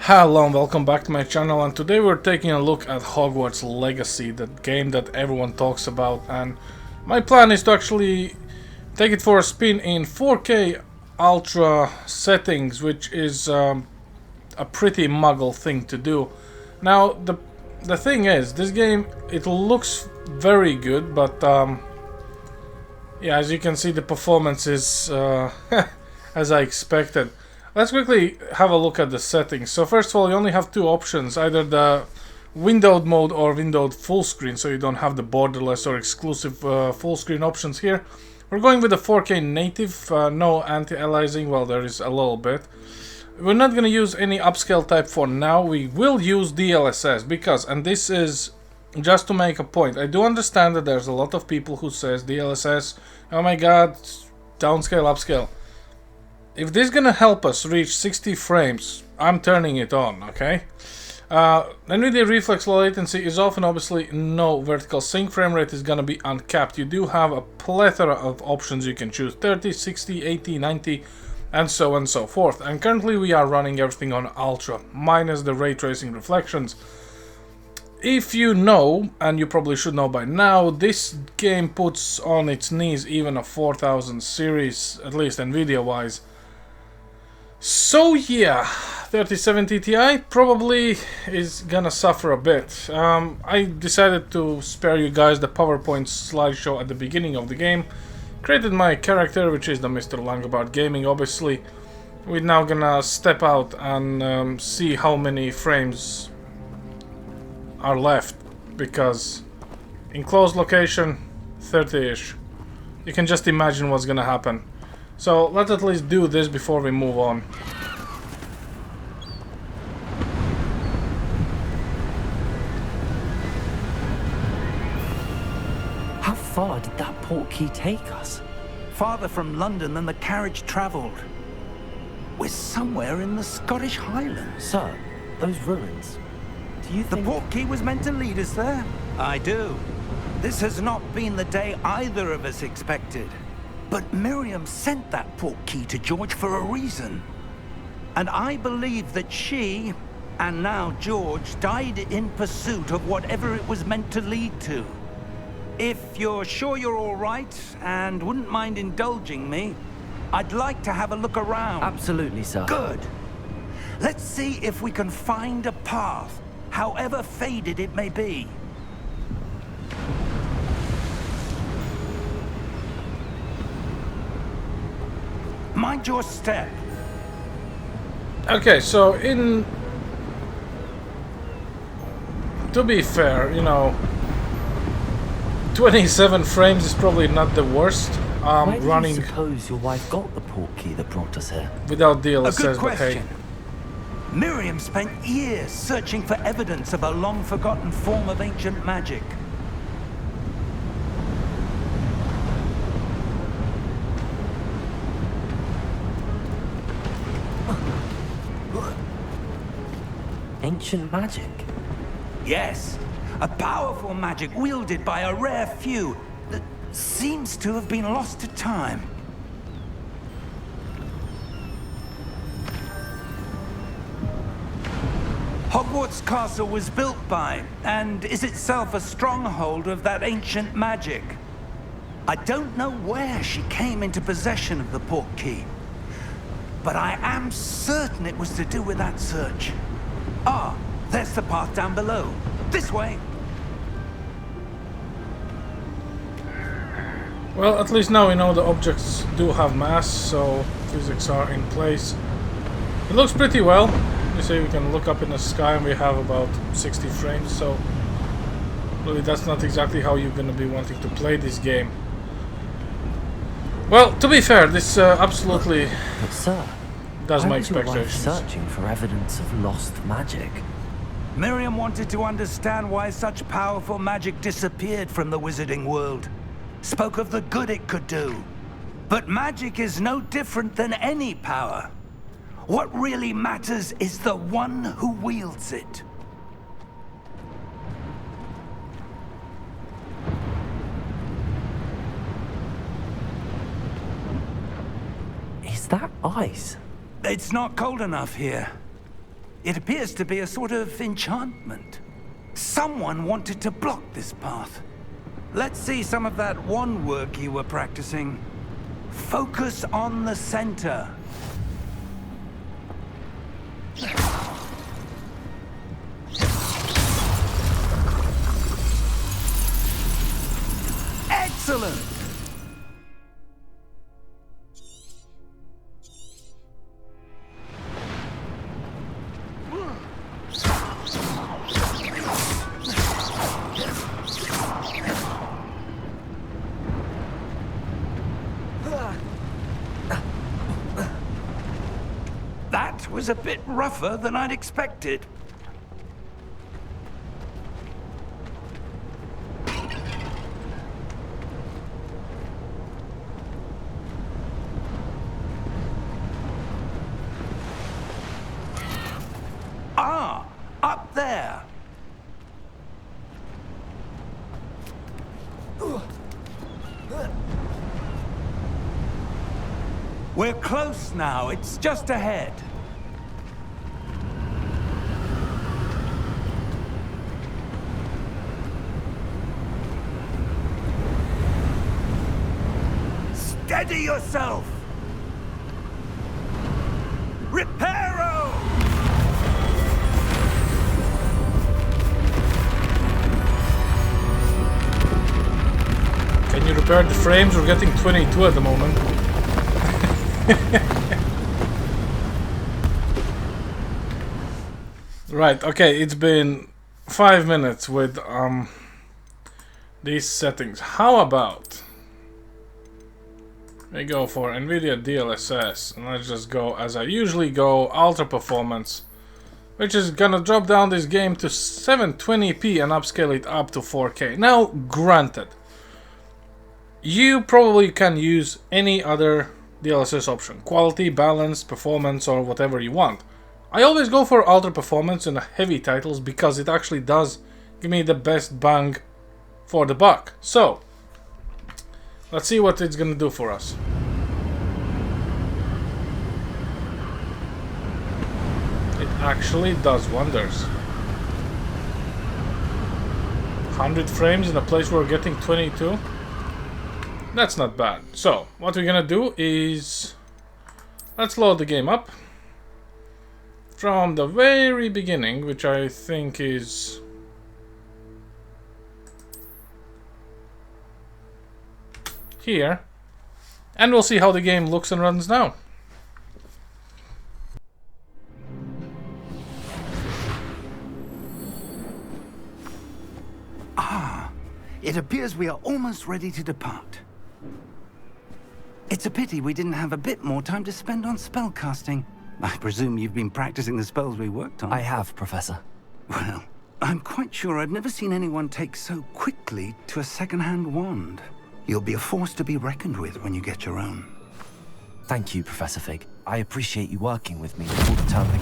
Hello and welcome back to my channel, and today we're taking a look at Hogwarts Legacy, that game that everyone talks about, and my plan is to actually take it for a spin in 4K Ultra settings, which is a pretty muggle thing to do. Now the thing is, this game, it looks very good, but yeah, as you can see, the performance is as I expected. Let's quickly have a look at the settings. So first of all, you only have two options, either the windowed mode or windowed full screen, so you don't have the borderless or exclusive full screen options here. We're going with the 4K native, no anti-aliasing, well, there is a little bit. We're not going to use any upscale type for now. We will use DLSS because, and this is just to make a point, I do understand that there's a lot of people who says DLSS, oh my god, downscale, upscale. If this is gonna help us reach 60 frames, I'm turning it on, okay? NVIDIA reflex low latency is off, and obviously no vertical sync. Frame rate is gonna be uncapped. You do have a plethora of options you can choose, 30, 60, 80, 90, and so on and so forth. And currently we are running everything on Ultra, minus the ray tracing reflections. If you know, and you probably should know by now, this game puts on its knees even a 4000 series, at least NVIDIA wise. So yeah, 3070 Ti probably is gonna suffer a bit. I decided to spare you guys the PowerPoint slideshow at the beginning of the game. Created my character, which is the Mr. Langobard Gaming, obviously. We're now gonna step out and see how many frames are left, because in closed location, 30-ish. You can just imagine what's gonna happen. So let's at least do this before we move on. How far did that portkey take us? Farther from London than the carriage travelled. We're somewhere in the Scottish Highlands. Sir, those ruins. Do you The think... portkey was meant to lead us there? I do. This has not been the day either of us expected. But Miriam sent that portkey to George for a reason. And I believe that she, and now George, died in pursuit of whatever it was meant to lead to. If you're sure you're all right, and wouldn't mind indulging me, I'd like to have a look around. Absolutely, sir. Good. Let's see if we can find a path, however faded it may be. Mind your step. Okay, so to be fair, you know, 27 frames is probably not the worst. Where do Running you suppose your wife got the portkey that brought us here? without A good DLSS, but hey. question. Miriam spent years searching for evidence of a long-forgotten form of ancient magic. Ancient magic? Yes, a powerful magic wielded by a rare few that seems to have been lost to time. Hogwarts Castle was built by, and is itself a stronghold of that ancient magic. I don't know where she came into possession of the portkey, but I am certain it was to do with that search. Ah, there's the path down below. This way. Well, at least now we know the objects do have mass, so physics are in place. It looks pretty well. You see, we can look up in the sky and we have about 60 frames, so really that's not exactly how you're going to be wanting to play this game. Well, to be fair, this absolutely But sir, does why my was your wife expectations. searching for evidence of lost magic? Miriam wanted to understand why such powerful magic disappeared from the wizarding world. Spoke of the good it could do. But magic is no different than any power. What really matters is the one who wields it. Is that ice? It's not cold enough here. It appears to be a sort of enchantment. Someone wanted to block this path. Let's see some of that wand work you were practicing. Focus on the center. Excellent! That was a bit rougher than I'd expected. Ah, up there. We're close now. It's just ahead. Steady yourself. Reparo! Can you repair the frames? We're getting 22 at the moment. Right, okay, it's been 5 minutes with these settings. How about we go for NVIDIA DLSS and let's just go as I usually go, Ultra Performance, which is gonna drop down this game to 720p and upscale it up to 4K. Now, granted, you probably can use any other DLSS option, quality, balance, performance, or whatever you want. I always go for Ultra Performance in the heavy titles because it actually does give me the best bang for the buck. So, let's see what it's gonna do for us. It actually does wonders. 100 frames in a place where we're getting 22. That's not bad. So, what we're gonna do is let's load the game up from the very beginning, which I think is here, and we'll see how the game looks and runs now. It appears we are almost ready to depart. It's a pity we didn't have a bit more time to spend on spellcasting. I presume you've been practicing the spells we worked on. I have, Professor. Well, I'm quite sure I've never seen anyone take so quickly to a second-hand wand. You'll be a force to be reckoned with when you get your own. Thank you, Professor Fig. I appreciate you working with me all the time.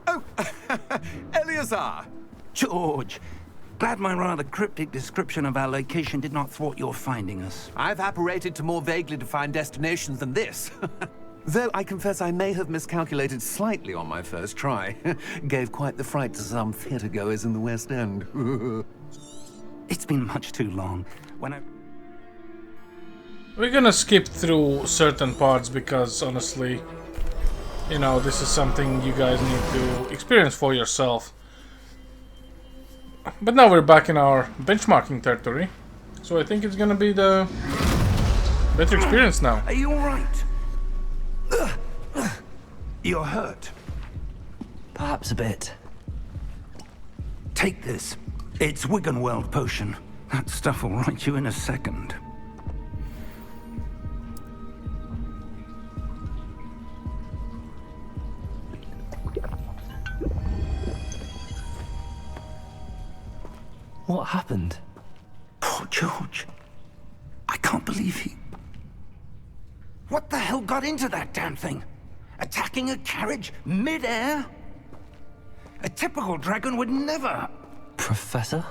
Oh, Eleazar! George, glad my rather cryptic description of our location did not thwart your finding us. I've apparated to more vaguely defined destinations than this. Though I confess I may have miscalculated slightly on my first try. Gave quite the fright to some theatre goers in the West End. It's been much too long. We're gonna skip through certain parts because honestly, you know, this is something you guys need to experience for yourself. But now we're back in our benchmarking territory, so I think it's gonna be the better experience now. Are you alright? You're hurt. Perhaps a bit. Take this. It's Wiggenweld potion. That stuff will right you in a second. What happened? Poor George. I can't believe he... What the hell got into that damn thing? Attacking a carriage mid-air? A typical dragon would never... Professor?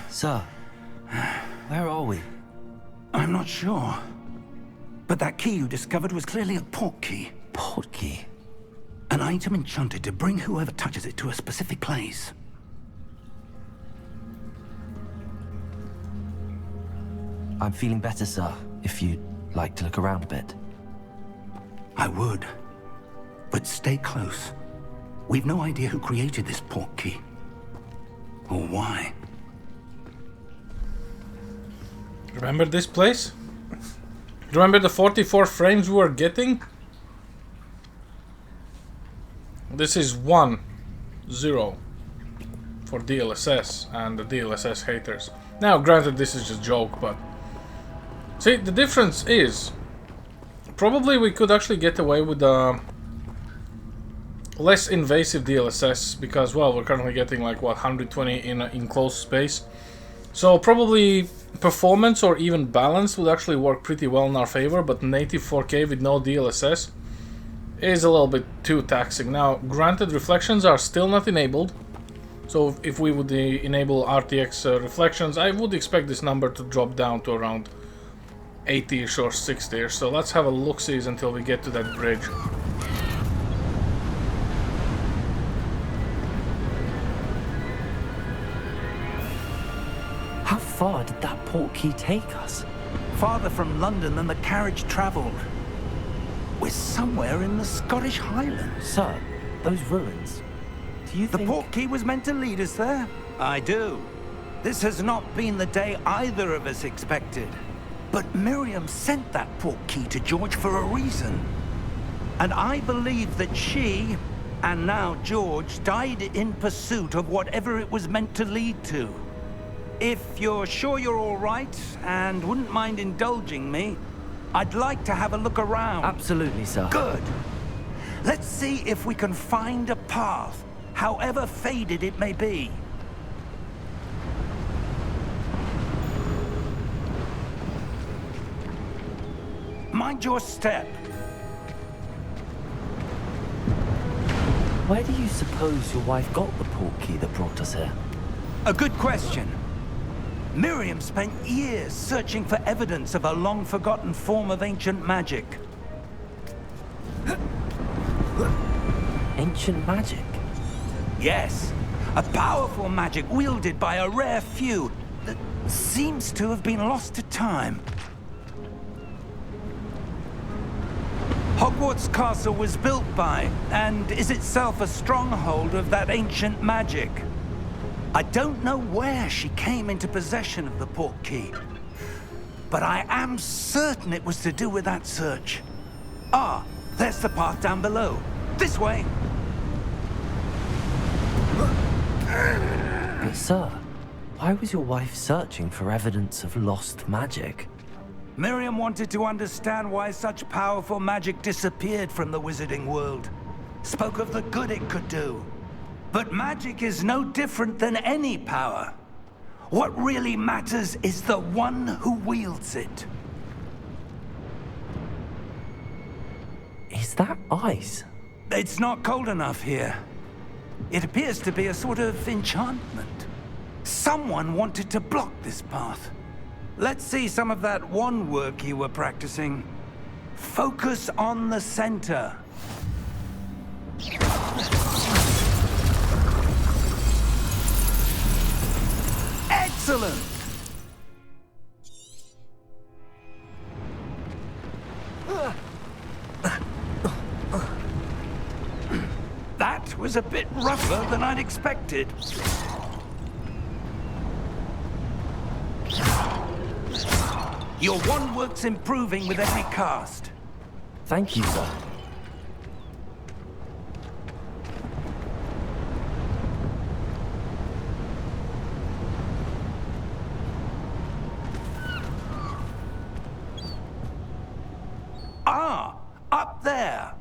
Sir, where are we? I'm not sure. But that key you discovered was clearly a port key. Port key? An item enchanted to bring whoever touches it to a specific place. I'm feeling better, sir. If you'd like to look around a bit. I would. But stay close. We've no idea who created this port key. Or why. Remember this place? Remember the 44 frames we were getting? This is 1-0 for DLSS and the DLSS haters. Now, granted, this is just a joke, but... See, the difference is... Probably we could actually get away with less invasive DLSS because, well, we're currently getting like, what, 120 in enclosed space. So probably performance or even balance would actually work pretty well in our favor, but native 4K with no DLSS is a little bit too taxing. Now, granted, reflections are still not enabled. So if we would enable RTX reflections, I would expect this number to drop down to around 80-ish or 60-ish. So let's have a look-see until we get to that bridge. How far did that port key take us? Farther from London than the carriage travelled. We're somewhere in the Scottish Highlands. Sir, those ruins. Do you think... The port key was meant to lead us there? I do. This has not been the day either of us expected. But Miriam sent that port key to George for a reason. And I believe that she, and now George, died in pursuit of whatever it was meant to lead to. If you're sure you're all right, and wouldn't mind indulging me, I'd like to have a look around. Absolutely, sir. Good. Let's see if we can find a path, however faded it may be. Mind your step. Where do you suppose your wife got the port key that brought us here? A good question. Miriam spent years searching for evidence of a long-forgotten form of ancient magic. Ancient magic? Yes, a powerful magic wielded by a rare few that seems to have been lost to time. Hogwarts Castle was built by, and is itself a stronghold of that ancient magic. I don't know where she came into possession of the port key, but I am certain it was to do with that search. Ah, there's the path down below. This way! But sir, why was your wife searching for evidence of lost magic? Miriam wanted to understand why such powerful magic disappeared from the wizarding world. Spoke of the good it could do. But magic is no different than any power. What really matters is the one who wields it. Is that ice? It's not cold enough here. It appears to be a sort of enchantment. Someone wanted to block this path. Let's see some of that wand work you were practicing. Focus on the center. Excellent! That was a bit rougher than I'd expected. Your wand work's improving with every cast. Thank you, sir. Ah, up there.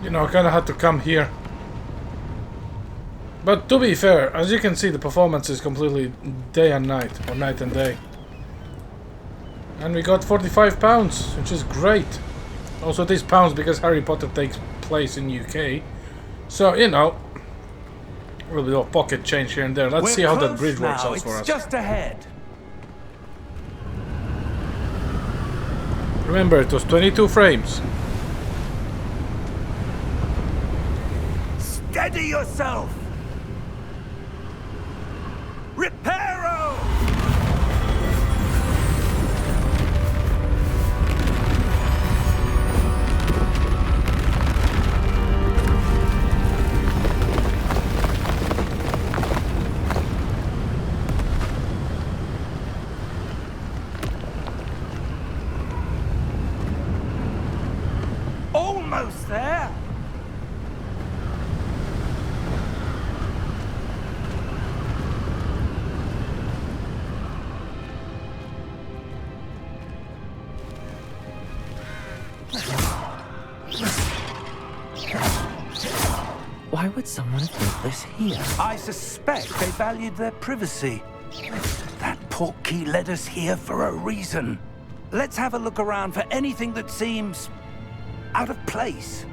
You know, I kind of had to come here. But to be fair, as you can see, the performance is completely day and night, or night and day. And we got £45, which is great. Also, it is pounds because Harry Potter takes place in UK. So, you know, a little bit of pocket change here and there. Let's see how that bridge works out for us. It's just ahead. Remember, it was 22 frames. Steady yourself. Reparo! Almost there. Why would someone have built this here? I suspect they valued their privacy. That portkey led us here for a reason. Let's have a look around for anything that seems out of place.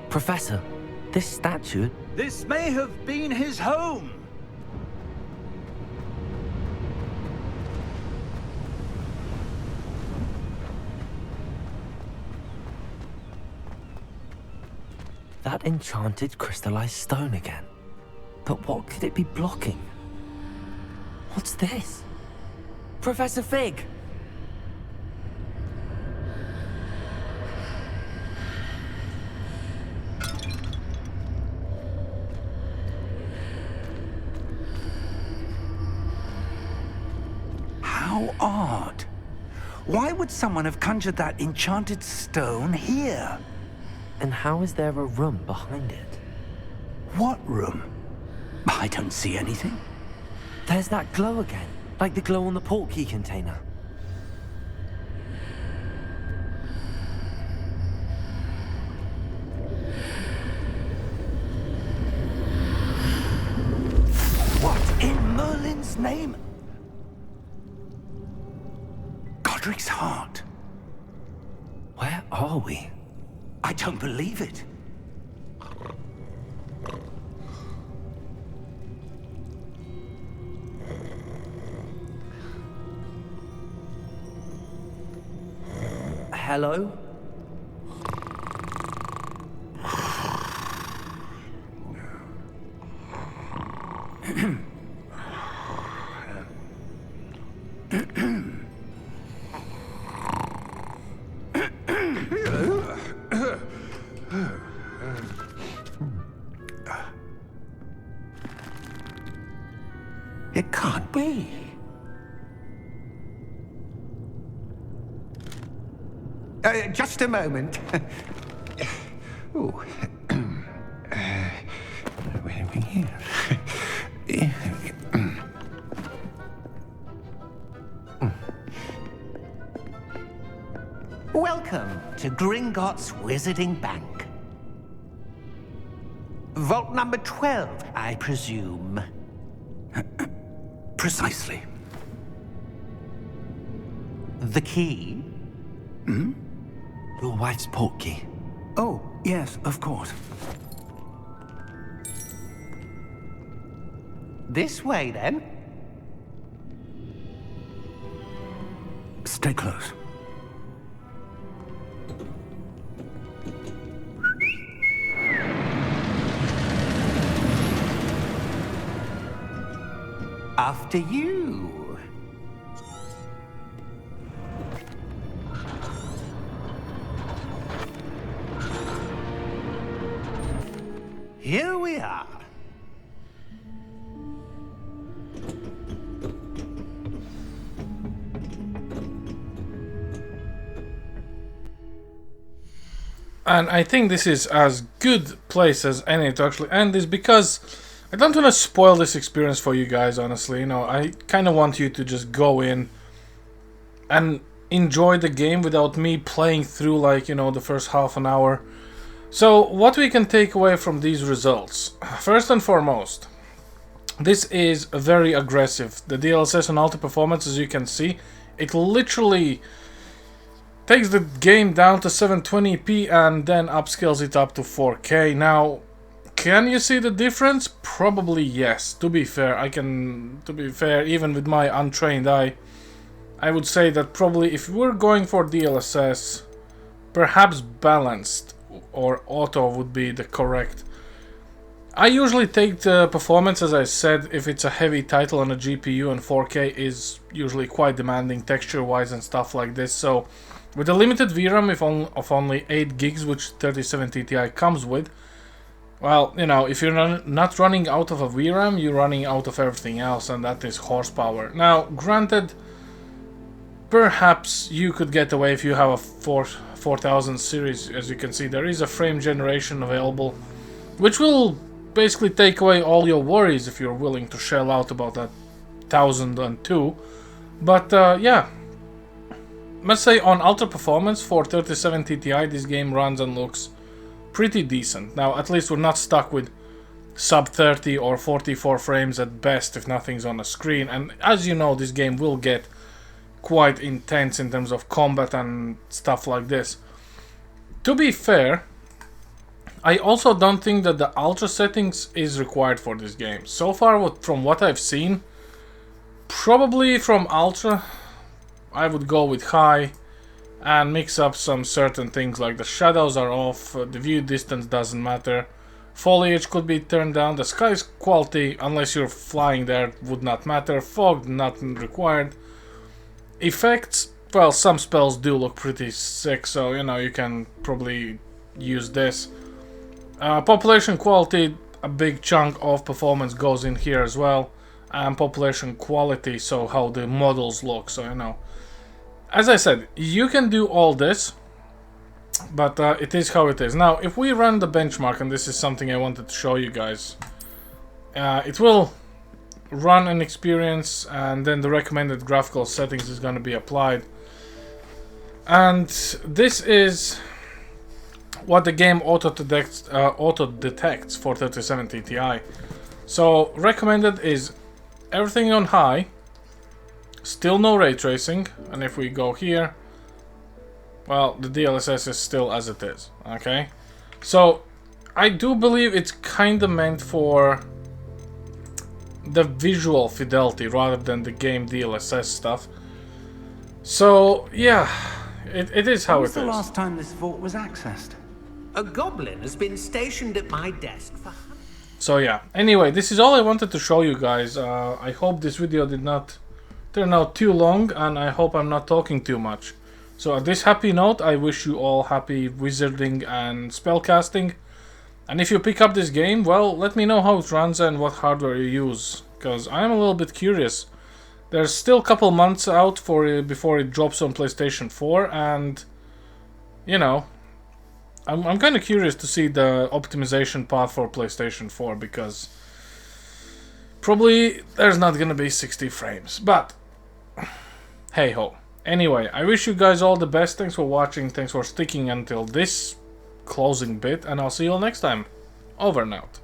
Professor, this statue... This may have been his home. That enchanted crystallized stone again. But what could it be blocking? What's this? Professor Fig! How odd. Why would someone have conjured that enchanted stone here? And how is there a room behind it? What room? I don't see anything. There's that glow again, like the glow on the portkey container. What in Merlin's name? Godric's heart. Where are we? I don't believe it. Hello? It can't be. Just a moment. Ooh. Where are we here? Welcome to Gringotts Wizarding Bank. Vault number 12, I presume. Precisely. The key? Your wife's portkey. Oh, yes, of course. This way, then. Stay close. After you. Here we are. And I think this is as good place as any to actually end this, because I don't want to spoil this experience for you guys, honestly. You know, I kind of want you to just go in and enjoy the game without me playing through, like, you know, the first half an hour. So, what we can take away from these results? First and foremost, this is very aggressive. The DLSS on Ultra Performance, as you can see, it literally takes the game down to 720p and then upscales it up to 4K. Now, can you see the difference? Probably yes. To be fair, even with my untrained eye, I would say that probably if we're going for DLSS, perhaps balanced or auto would be the correct. I usually take the performance, as I said, if it's a heavy title on a GPU, and 4K is usually quite demanding texture-wise and stuff like this. So, with a limited VRAM of only 8 gigs, which 3070 Ti comes with, well, you know, if you're not running out of a VRAM, you're running out of everything else, and that is horsepower. Now, granted, perhaps you could get away if you have a 4000 series. As you can see, there is a frame generation available, which will basically take away all your worries if you're willing to shell out about that 1002. But yeah, must say on Ultra Performance for 3070 Ti, this game runs and looks pretty decent. Now, at least we're not stuck with sub 30 or 44 frames at best if nothing's on the screen. And as you know, this game will get quite intense in terms of combat and stuff like this. To be fair, I also don't think that the Ultra settings is required for this game. So far, from what I've seen, probably from Ultra, I would go with high and mix up some certain things, like the shadows are off, the view distance doesn't matter, foliage could be turned down, the sky's quality, unless you're flying there, would not matter, fog not required. Effects, well, some spells do look pretty sick, so, you know, you can probably use this. Population quality, a big chunk of performance goes in here as well, and population quality, so how the models look, so, you know. As I said, you can do all this, but it is how it is. Now, if we run the benchmark, and this is something I wanted to show you guys, it will run an experience, and then the recommended graphical settings is going to be applied. And this is what the game auto detects for 3070 Ti. So recommended is everything on high, still no ray tracing, and if we go here, well, the DLSS is still as it is. Okay, so I do believe it's kinda meant for the visual fidelity rather than the game DLSS stuff. So yeah, it is how it is. When was the last time this vault was accessed? A goblin has been stationed at my desk for... So yeah, anyway, this is all I wanted to show you guys. I hope this video did not turn out too long, and I hope I'm not talking too much. So at this happy note, I wish you all happy wizarding and spellcasting. And if you pick up this game, well, let me know how it runs and what hardware you use, because I'm a little bit curious. There's still a couple months out before it drops on PlayStation 4, and, you know, I'm kind of curious to see the optimization path for PlayStation 4, because probably there's not gonna be 60 frames, but hey ho. Anyway, I wish you guys all the best. Thanks for watching, thanks for sticking until this closing bit, and I'll see you all next time. Over and out.